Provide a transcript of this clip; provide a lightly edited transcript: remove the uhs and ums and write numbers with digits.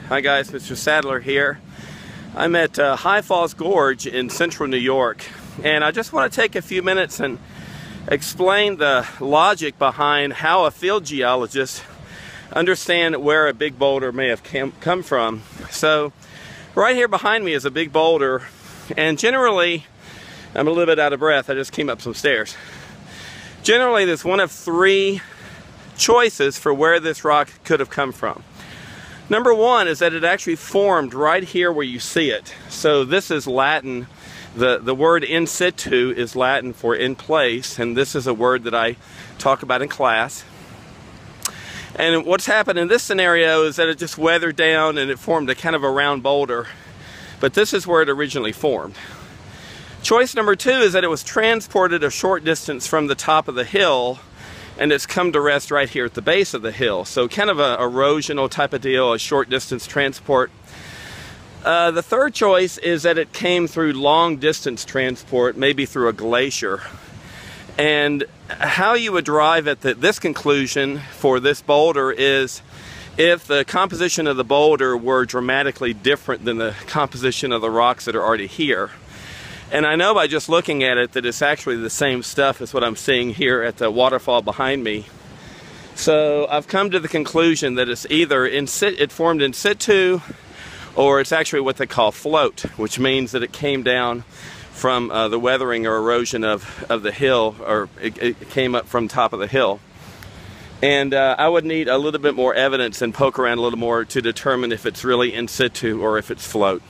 Hi guys, Mr. Sadler here. I'm at High Falls Gorge in central New York, and I just want to take a few minutes and explain the logic behind how a field geologist understand where a big boulder may have come from. So right here behind me is a big boulder, and generally, I'm a little bit out of breath, I just came up some stairs. Generally, there's one of three choices for where this rock could have come from. Number one is that it actually formed right here where you see it. So this is Latin. The word in situ is Latin for in place, and this is a word that I talk about in class. And what's happened in this scenario is that it just weathered down and it formed a kind of a round boulder. But this is where it originally formed. Choice number two is that it was transported a short distance from the top of the hill, and it's come to rest right here at the base of the hill. So kind of a erosional type of deal, a short distance transport. The third choice is that it came through long distance transport, maybe through a glacier. And how you would arrive at this conclusion for this boulder is if the composition of the boulder were dramatically different than the composition of the rocks that are already here. And I know by just looking at it that it's actually the same stuff as what I'm seeing here at the waterfall behind me. So I've come to the conclusion that it's either it formed in situ, or it's actually what they call float, which means that it came down from the weathering or erosion of the hill, or it came up from top of the hill. And I would need a little bit more evidence and poke around a little more to determine if it's really in situ or if it's float.